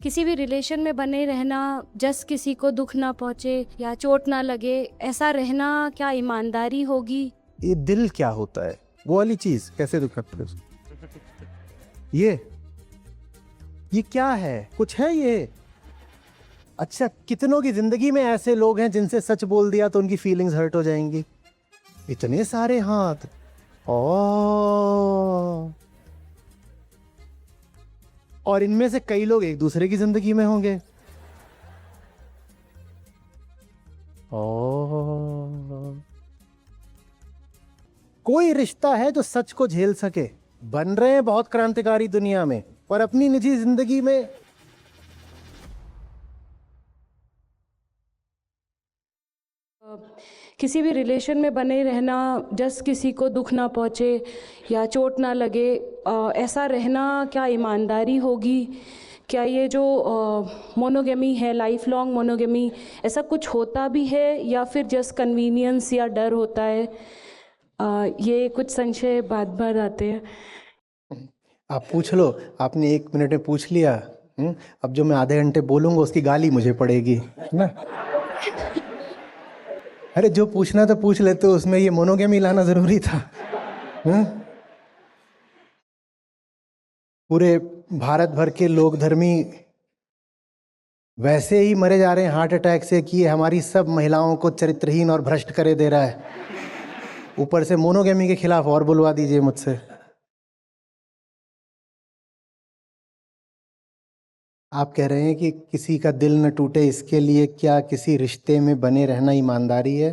किसी भी रिलेशन में बने रहना, जस्ट किसी को दुख ना पहुंचे या चोट ना लगे, ऐसा रहना क्या ईमानदारी होगी? ये दिल क्या होता है, वो वाली चीज कैसे दिखाते हैं ये क्या है, कुछ है ये? अच्छा, कितनों की जिंदगी में ऐसे लोग हैं जिनसे सच बोल दिया तो उनकी फीलिंग्स हर्ट हो जाएंगी? इतने सारे हाथ। और इनमें से कई लोग एक दूसरे की जिंदगी में होंगे। कोई रिश्ता है जो सच को झेल सके? बन रहे हैं बहुत क्रांतिकारी दुनिया में, पर अपनी निजी जिंदगी में किसी भी रिलेशन में बने रहना, जस्ट किसी को दुख ना पहुंचे या चोट ना लगे, ऐसा रहना क्या ईमानदारी होगी? क्या ये जो मोनोगेमी है, लाइफ लॉन्ग मोनोगेमी, ऐसा कुछ होता भी है या फिर जस्ट कन्वीनियंस या डर होता है? ये कुछ संशय बार बार आते हैं। आप पूछ लो, आपने 1 मिनट में पूछ लिया। अब जो मैं आधे घंटे बोलूंगा उसकी गाली मुझे पड़ेगी, है ना? अरे जो पूछना तो पूछ लेते, उसमें ये मोनोगेमी लाना जरूरी था? पूरे भारत भर के लोग धर्मी वैसे ही मरे जा रहे हैं हार्ट अटैक से कि ये हमारी सब महिलाओं को चरित्रहीन और भ्रष्ट करे दे रहा है। ऊपर से मोनोगेमी के खिलाफ और बुलवा दीजिए मुझसे। आप कह रहे हैं कि किसी का दिल न टूटे इसके लिए क्या किसी रिश्ते में बने रहना ईमानदारी है?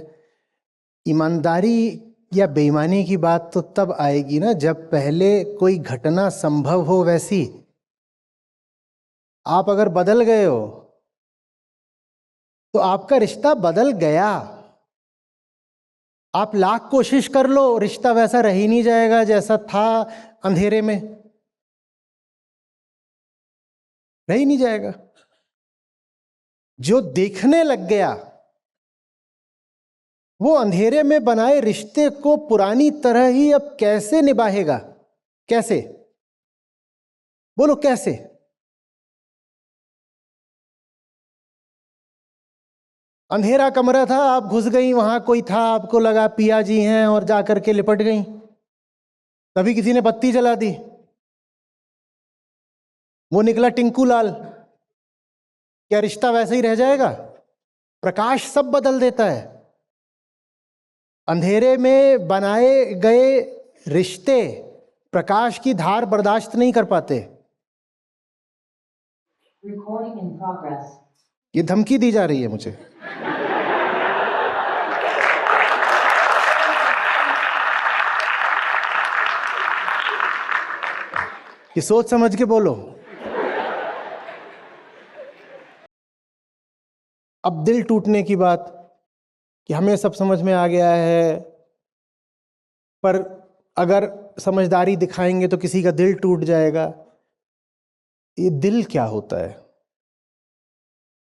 ईमानदारी या बेईमानी की बात तो तब आएगी ना जब पहले कोई घटना संभव हो वैसी। आप अगर बदल गए हो तो आपका रिश्ता बदल गया। आप लाख कोशिश कर लो, रिश्ता वैसा रह ही नहीं जाएगा जैसा था अंधेरे में, रह ही नहीं जाएगा। जो देखने लग गया वो अंधेरे में बनाए रिश्ते को पुरानी तरह ही अब कैसे निभाएगा? कैसे? बोलो कैसे? अंधेरा कमरा था, आप घुस गई, वहां कोई था, आपको लगा पिया जी हैं और जाकर के लिपट गई। तभी किसी ने बत्ती जला दी, वो निकला टिंकू लाल। क्या रिश्ता वैसे ही रह जाएगा? प्रकाश सब बदल देता है। अंधेरे में बनाए गए रिश्ते प्रकाश की धार बर्दाश्त नहीं कर पाते। ये धमकी दी जा रही है मुझे। ये सोच समझ के बोलो। अब दिल टूटने की बात कि हमें सब समझ में आ गया है, पर अगर समझदारी दिखाएंगे तो किसी का दिल टूट जाएगा। ये दिल क्या होता है?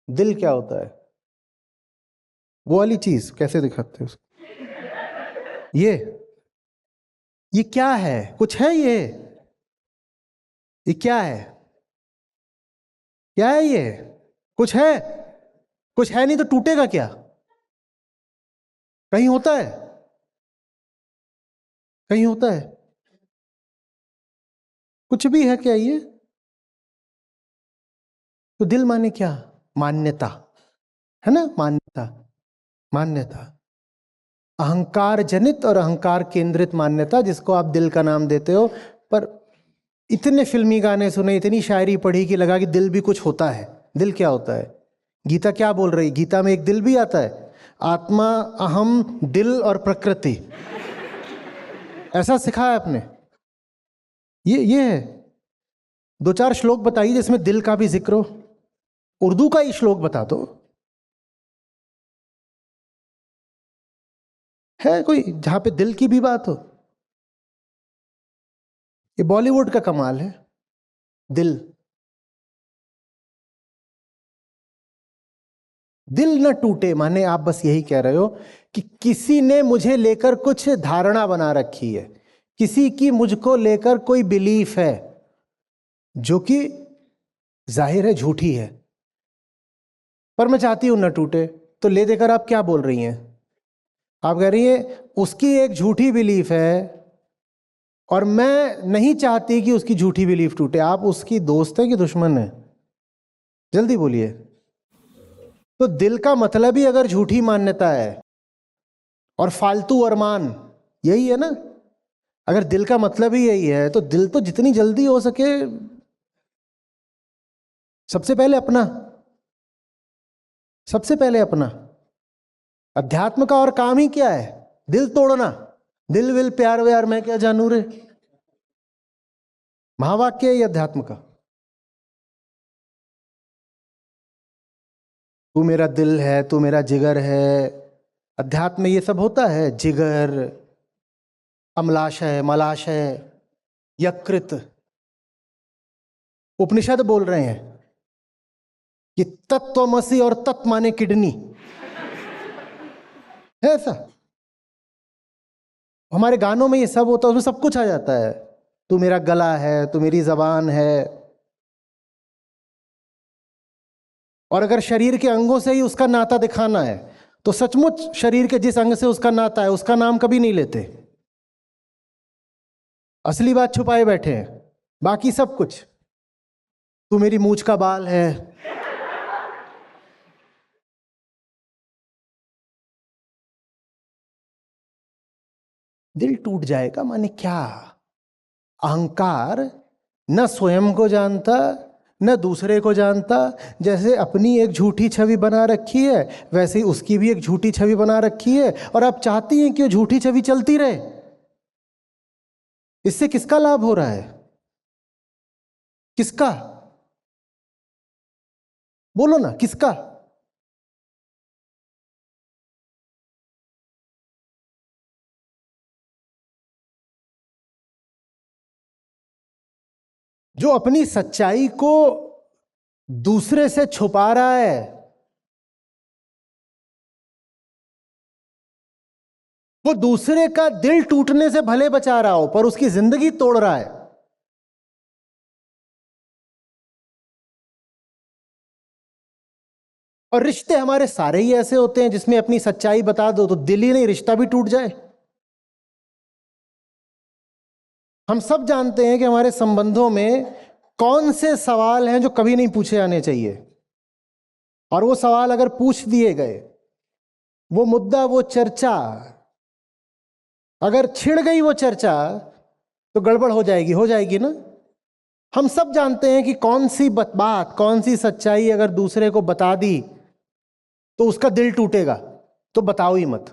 दिल क्या होता है? वो वाली चीज कैसे दिखाते हैं उसको? ये क्या है? कुछ है ये क्या है? क्या है ये? कुछ है? कुछ है नहीं तो टूटेगा क्या? कहीं होता है? कहीं होता है? कुछ भी है क्या ये? तो दिल माने क्या? मान्यता, है ना? मान्यता अहंकार जनित और अहंकार केंद्रित मान्यता, जिसको आप दिल का नाम देते हो। पर इतने फिल्मी गाने सुने, इतनी शायरी पढ़ी कि लगा कि दिल भी कुछ होता है। दिल क्या होता है? गीता क्या बोल रही? गीता में एक दिल भी आता है, आत्मा, अहम, दिल और प्रकृति। ऐसा सिखाया है आपने? ये है। 2-4 श्लोक बताइए जिसमें दिल का भी जिक्र हो। उर्दू का ही श्लोक बता दो, है कोई जहां पे दिल की भी बात हो? ये बॉलीवुड का कमाल है। दिल न टूटे माने आप बस यही कह रहे हो कि किसी ने मुझे लेकर कुछ धारणा बना रखी है, किसी की मुझको लेकर कोई बिलीफ है जो कि जाहिर है झूठी है, पर मैं चाहती हूं न टूटे। तो ले देकर आप क्या बोल रही हैं? आप कह रही हैं उसकी एक झूठी बिलीफ है और मैं नहीं चाहती कि उसकी झूठी बिलीफ टूटे। आप उसकी दोस्त है कि दुश्मन है? जल्दी बोलिए। तो दिल का मतलब ही अगर झूठी मान्यता है और फालतू अरमान, यही है ना? अगर दिल का मतलब ही यही है तो दिल तो जितनी जल्दी हो सके सबसे पहले अपना, सबसे पहले अपना। अध्यात्म का और काम ही क्या है? दिल तोड़ना। दिल विल प्यार व्यार मैं क्या जानू रे, महावाक्य है ये अध्यात्म का। तू मेरा दिल है, तू मेरा जिगर है। अध्यात्म में ये सब होता है, जिगर, अमलाशय, मलाशय, यकृत। उपनिषद बोल रहे हैं कि तत्त्वमसि और तत् माने किडनी है ऐसा। हमारे गानों में ये सब होता है, उसमें सब कुछ आ जाता है। तू मेरा गला है, तू मेरी जबान है। और अगर शरीर के अंगों से ही उसका नाता दिखाना है तो सचमुच शरीर के जिस अंग से उसका नाता है उसका नाम कभी नहीं लेते। असली बात छुपाए बैठे हैं, बाकी सब कुछ। तू मेरी मूंछ का बाल है। दिल टूट जाएगा माने क्या? अहंकार न स्वयं को जानता न दूसरे को जानता। जैसे अपनी एक झूठी छवि बना रखी है वैसे ही उसकी भी एक झूठी छवि बना रखी है, और आप चाहती हैं कि वो झूठी छवि चलती रहे। इससे किसका लाभ हो रहा है? किसका? बोलो ना, किसका? जो अपनी सच्चाई को दूसरे से छुपा रहा है, वो दूसरे का दिल टूटने से भले बचा रहा हो पर उसकी जिंदगी तोड़ रहा है। और रिश्ते हमारे सारे ही ऐसे होते हैं जिसमें अपनी सच्चाई बता दो तो दिल ही नहीं रिश्ता भी टूट जाए। हम सब जानते हैं कि हमारे संबंधों में कौन से सवाल हैं जो कभी नहीं पूछे जाने चाहिए, और वो सवाल अगर पूछ दिए गए, वो मुद्दा, वो चर्चा अगर छिड़ गई, वो चर्चा तो गड़बड़ हो जाएगी ना। हम सब जानते हैं कि कौन सी बात, कौन सी सच्चाई अगर दूसरे को बता दी तो उसका दिल टूटेगा, तो बताओ ही मत।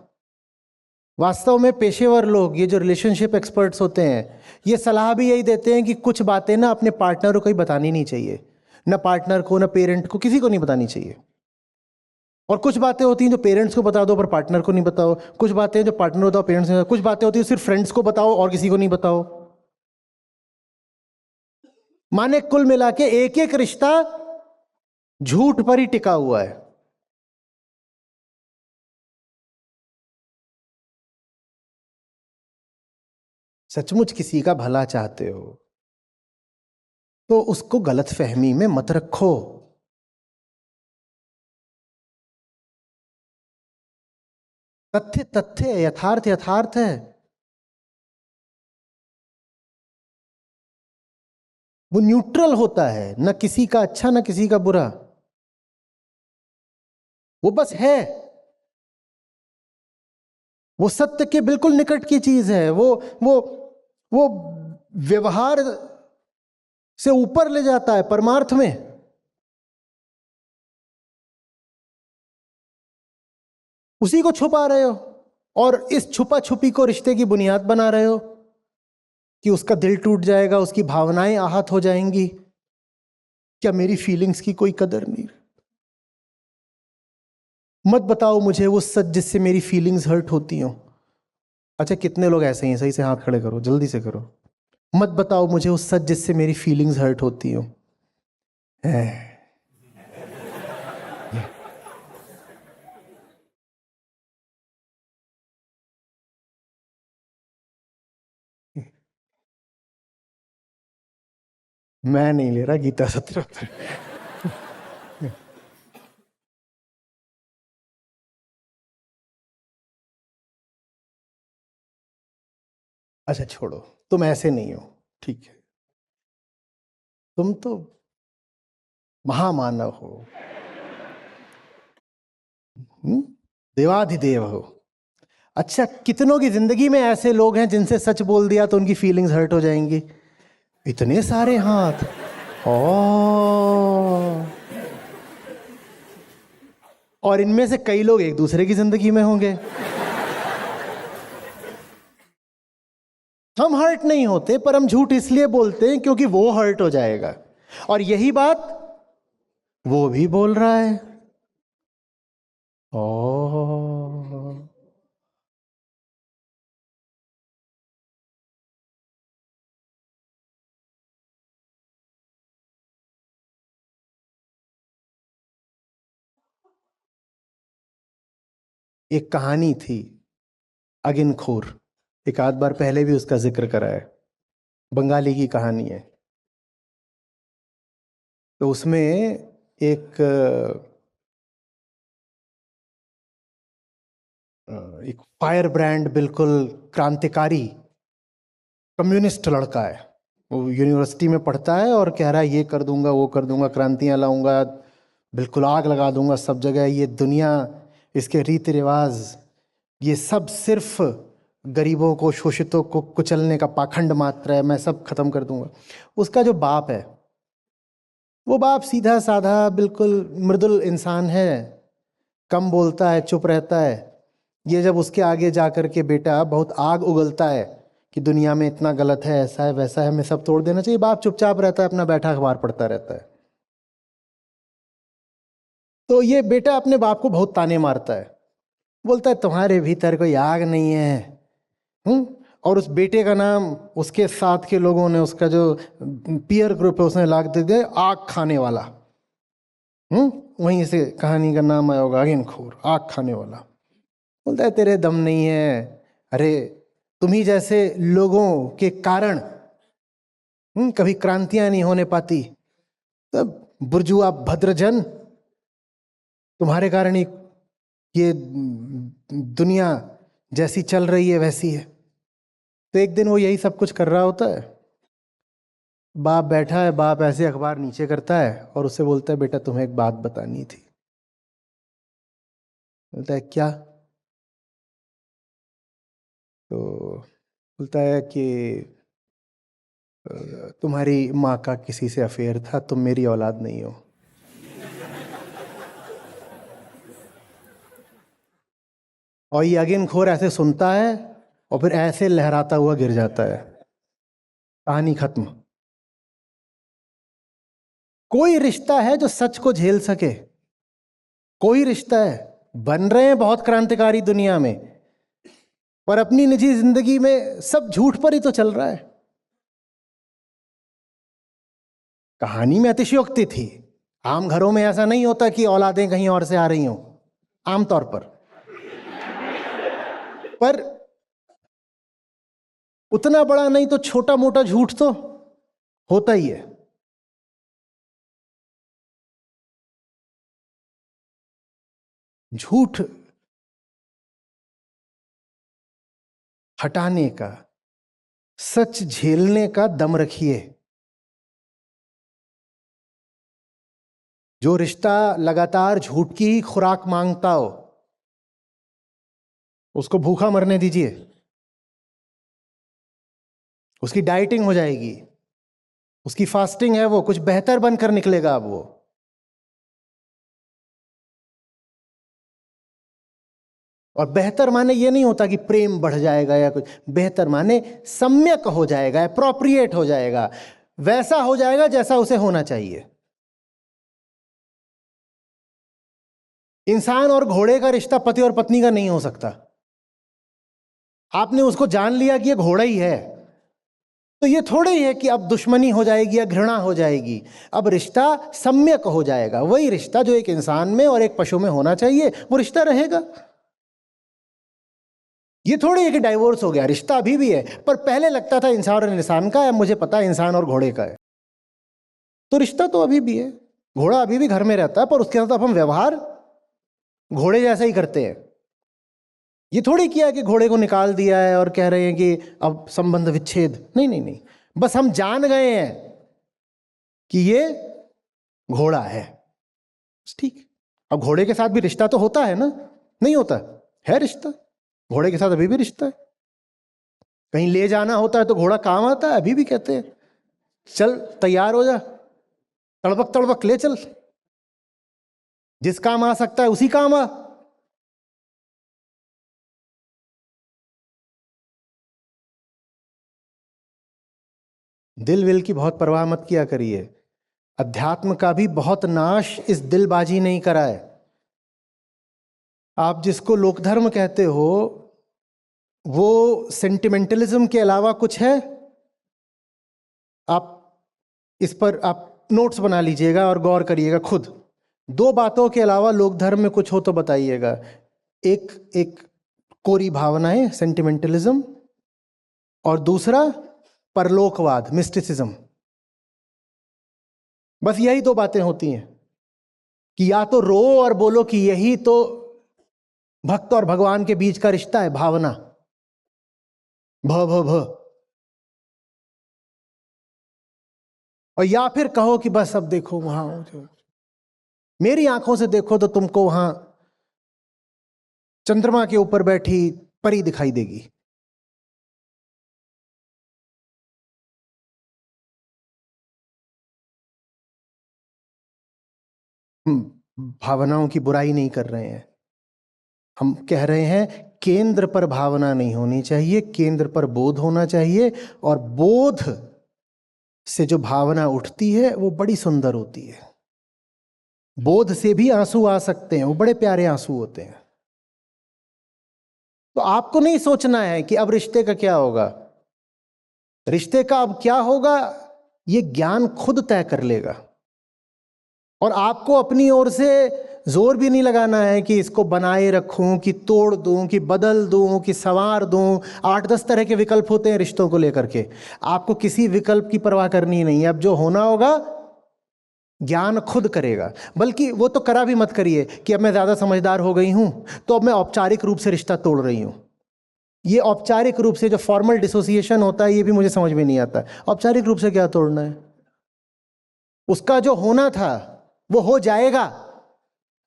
वास्तव में पेशेवर लोग, ये जो रिलेशनशिप एक्सपर्ट्स होते हैं, ये सलाह भी यही देते हैं कि कुछ बातें ना अपने पार्टनर को कहीं बतानी नहीं चाहिए, ना पार्टनर को, ना पेरेंट को, किसी को नहीं बतानी चाहिए। और कुछ बातें होती हैं जो पेरेंट्स को बता दो पर पार्टनर को नहीं बताओ, कुछ बातें जो पार्टनर को बताओ पेरेंट्स को नहीं बताओ, कुछ बातें होती है सिर्फ फ्रेंड्स को बताओ और किसी को नहीं बताओ। माने कुल मिला के एक एक रिश्ता झूठ पर ही टिका हुआ है। सचमुच किसी का भला चाहते हो तो उसको गलतफहमी में मत रखो। तथ्य तथ्य है, यथार्थ यथार्थ है। वो न्यूट्रल होता है, न किसी का अच्छा न किसी का बुरा, वो बस है। वो सत्य के बिल्कुल निकट की चीज है। वो वो व्यवहार से ऊपर ले जाता है परमार्थ में। उसी को छुपा रहे हो और इस छुपा छुपी को रिश्ते की बुनियाद बना रहे हो कि उसका दिल टूट जाएगा, उसकी भावनाएं आहत हो जाएंगी। क्या मेरी फीलिंग्स की कोई कदर नहीं? मत बताओ मुझे वो सच जिससे मेरी फीलिंग्स हर्ट होती हो। अच्छा, कितने लोग ऐसे हैं? सही से हाथ खड़े करो, जल्दी से करो। मत बताओ मुझे उस सच जिससे मेरी फीलिंग्स हर्ट होती हो। है मैं नहीं ले रहा गीता सत्र। अच्छा छोड़ो, तुम ऐसे नहीं हो, ठीक है, तुम तो महामानव हो, देवाधिदेव हो। अच्छा, कितनों की जिंदगी में ऐसे लोग हैं जिनसे सच बोल दिया तो उनकी फीलिंग्स हर्ट हो जाएंगी? इतने सारे हाथ। ओ, और इनमें से कई लोग एक दूसरे की जिंदगी में होंगे। हम हर्ट नहीं होते, पर हम झूठ इसलिए बोलते हैं क्योंकि वो हर्ट हो जाएगा, और यही बात वो भी बोल रहा है। ओ, एक कहानी थी अगिनखोर, एक आध बार पहले भी उसका जिक्र करा है, बंगाली की कहानी है। तो उसमें एक एक फायर ब्रांड, बिल्कुल क्रांतिकारी कम्युनिस्ट लड़का है। वो यूनिवर्सिटी में पढ़ता है और कह रहा है ये कर दूंगा, वो कर दूंगा, क्रांतियां लाऊंगा, बिल्कुल आग लगा दूंगा सब जगह, ये दुनिया, इसके रीति रिवाज, ये सब सिर्फ गरीबों को, शोषितों को कुचलने का पाखंड मात्र है, मैं सब खत्म कर दूंगा। उसका जो बाप है, वो बाप सीधा साधा बिल्कुल मृदुल इंसान है, कम बोलता है, चुप रहता है। ये जब उसके आगे जा कर के बेटा बहुत आग उगलता है कि दुनिया में इतना गलत है, ऐसा है, वैसा है, हमें सब तोड़ देना चाहिए, बाप चुपचाप रहता है, अपना बैठा अखबार पढ़ता रहता है। तो ये बेटा अपने बाप को बहुत ताने मारता है, बोलता है तुम्हारे भीतर कोई आग नहीं है। और उस बेटे का नाम उसके साथ के लोगों ने, उसका जो पीयर ग्रुप है, उसने लाग दे दिया आग खाने वाला। वहीं से कहानी का नाम आया होगा, अगिनखोर, आग खाने वाला। बोलता है तेरे दम नहीं है, अरे तुम्ही जैसे लोगों के कारण कभी क्रांतियां नहीं होने पाती, तब बुर्जुआ भद्रजन, तुम्हारे कारण ही ये दुनिया जैसी चल रही है वैसी है। तो एक दिन वो यही सब कुछ कर रहा होता है, बाप बैठा है, बाप ऐसे अखबार नीचे करता है और उससे बोलता है बेटा तुम्हें एक बात बतानी थी। बोलता है क्या? तो बोलता है कि तुम्हारी माँ का किसी से अफेयर था, तुम मेरी औलाद नहीं हो। और ये अगिनखोर ऐसे सुनता है और फिर ऐसे लहराता हुआ गिर जाता है। कहानी खत्म। कोई रिश्ता है जो सच को झेल सके? कोई रिश्ता है? बन रहे हैं बहुत क्रांतिकारी दुनिया में, पर अपनी निजी जिंदगी में सब झूठ पर ही तो चल रहा है। कहानी में अतिशयोक्ति थी, आम घरों में ऐसा नहीं होता कि औलादें कहीं और से आ रही हों, आमतौर पर उतना बड़ा नहीं तो छोटा मोटा झूठ तो होता ही है। झूठ हटाने का, सच झेलने का दम रखिए। जो रिश्ता लगातार झूठ की ही खुराक मांगता हो, उसको भूखा मरने दीजिए, उसकी डाइटिंग हो जाएगी, उसकी फास्टिंग है, वो कुछ बेहतर बनकर निकलेगा अब वो। और बेहतर माने ये नहीं होता कि प्रेम बढ़ जाएगा या कुछ, बेहतर माने सम्यक हो जाएगा, अप्रोप्रिएट हो जाएगा, वैसा हो जाएगा जैसा उसे होना चाहिए। इंसान और घोड़े का रिश्ता पति और पत्नी का नहीं हो सकता। आपने उसको जान लिया कि ये घोड़ा ही है, तो ये थोड़े ही है कि अब दुश्मनी हो जाएगी या घृणा हो जाएगी। अब रिश्ता सम्यक हो जाएगा, वही रिश्ता जो एक इंसान में और एक पशु में होना चाहिए वो रिश्ता रहेगा। ये थोड़ी है कि डाइवोर्स हो गया, रिश्ता अभी भी है, पर पहले लगता था इंसान और इंसान का है, मुझे पता है इंसान और घोड़े का है। तो रिश्ता तो अभी भी है, घोड़ा अभी भी घर में रहता है, पर उसके साथ अब हम व्यवहार घोड़े जैसा ही करते हैं। ये थोड़ी किया कि घोड़े को निकाल दिया है और कह रहे हैं कि अब संबंध विच्छेद, नहीं नहीं नहीं, बस हम जान गए हैं कि ये घोड़ा है, ठीक। अब घोड़े के साथ भी रिश्ता तो होता है ना, नहीं होता है रिश्ता, घोड़े के साथ अभी भी रिश्ता है। कहीं ले जाना होता है तो घोड़ा काम आता है, अभी भी कहते हैं चल तैयार हो जा, तड़बक तड़बक ले चल, जिस काम आ सकता है उसी काम आ। दिल विल की बहुत परवाह मत किया करिए, अध्यात्म का भी बहुत नाश इस दिलबाजी नहीं करा है। आप जिसको लोकधर्म कहते हो वो सेंटिमेंटलिज्म के अलावा कुछ है? आप इस पर आप नोट्स बना लीजिएगा और गौर करिएगा खुद। 2 बातों के अलावा लोकधर्म में कुछ हो तो बताइएगा। एक कोरी भावनाएं, सेंटिमेंटलिज्म, और दूसरा परलोकवाद, मिस्टिसिज्म। बस यही 2 बातें होती हैं कि या तो रो और बोलो कि यही तो भक्त और भगवान के बीच का रिश्ता है, भावना, भ भ भ, और या फिर कहो कि बस अब देखो वहां, मेरी आंखों से देखो तो तुमको वहां चंद्रमा के ऊपर बैठी परी दिखाई देगी। हम भावनाओं की बुराई नहीं कर रहे हैं, हम कह रहे हैं केंद्र पर भावना नहीं होनी चाहिए, केंद्र पर बोध होना चाहिए, और बोध से जो भावना उठती है वो बड़ी सुंदर होती है। बोध से भी आंसू आ सकते हैं, वो बड़े प्यारे आंसू होते हैं। तो आपको नहीं सोचना है कि अब रिश्ते का क्या होगा, रिश्ते का अब क्या होगा ये ज्ञान खुद तय कर लेगा। और आपको अपनी ओर से जोर भी नहीं लगाना है कि इसको बनाए रखूं, कि तोड़ दूं, कि बदल दूं, कि संवार दूं। 8-10 तरह के विकल्प होते हैं रिश्तों को लेकर के, आपको किसी विकल्प की परवाह करनी नहीं है। अब जो होना होगा ज्ञान खुद करेगा। बल्कि वो तो करा भी मत करिए कि अब मैं ज्यादा समझदार हो गई हूं तो अब मैं औपचारिक रूप से रिश्ता तोड़ रही हूं। ये औपचारिक रूप से जो फॉर्मल डिसोसिएशन होता है ये भी मुझे समझ में नहीं आता। औपचारिक रूप से क्या तोड़ना है? उसका जो होना था वो हो जाएगा,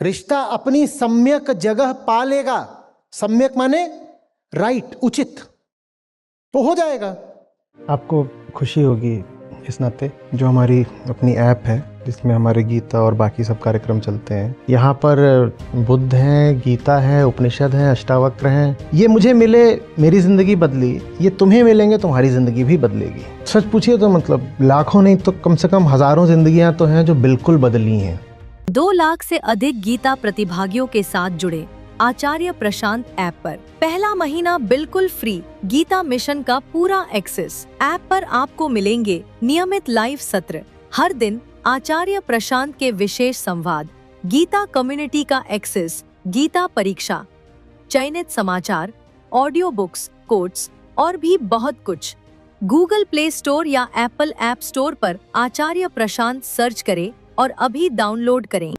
रिश्ता अपनी सम्यक जगह पा लेगा। सम्यक माने राइट, उचित, तो हो जाएगा। आपको खुशी होगी इस नाते जो हमारी अपनी ऐप है जिसमें हमारे गीता और बाकी सब कार्यक्रम चलते हैं, यहाँ पर बुद्ध हैं, गीता है, उपनिषद हैं, अष्टावक्र हैं। ये मुझे मिले, मेरी जिंदगी बदली, ये तुम्हें मिलेंगे, तुम्हारी जिंदगी भी बदलेगी। सच पूछिए तो मतलब लाखों नहीं तो कम से कम हजारों जिंदगियां तो हैं जो बिल्कुल बदली हैं। 2 लाख से अधिक गीता प्रतिभागियों के साथ जुड़े आचार्य प्रशांत ऐप पर पहला महीना बिल्कुल फ्री गीता मिशन का पूरा एक्सेस। ऐप पर आपको मिलेंगे नियमित लाइव सत्र, हर दिन आचार्य प्रशांत के विशेष संवाद, गीता कम्युनिटी का एक्सेस, गीता परीक्षा, चयनित समाचार, ऑडियो बुक्स, कोट्स और भी बहुत कुछ। गूगल प्ले स्टोर या एप्पल ऐप स्टोर पर आचार्य प्रशांत सर्च करें और अभी डाउनलोड करें।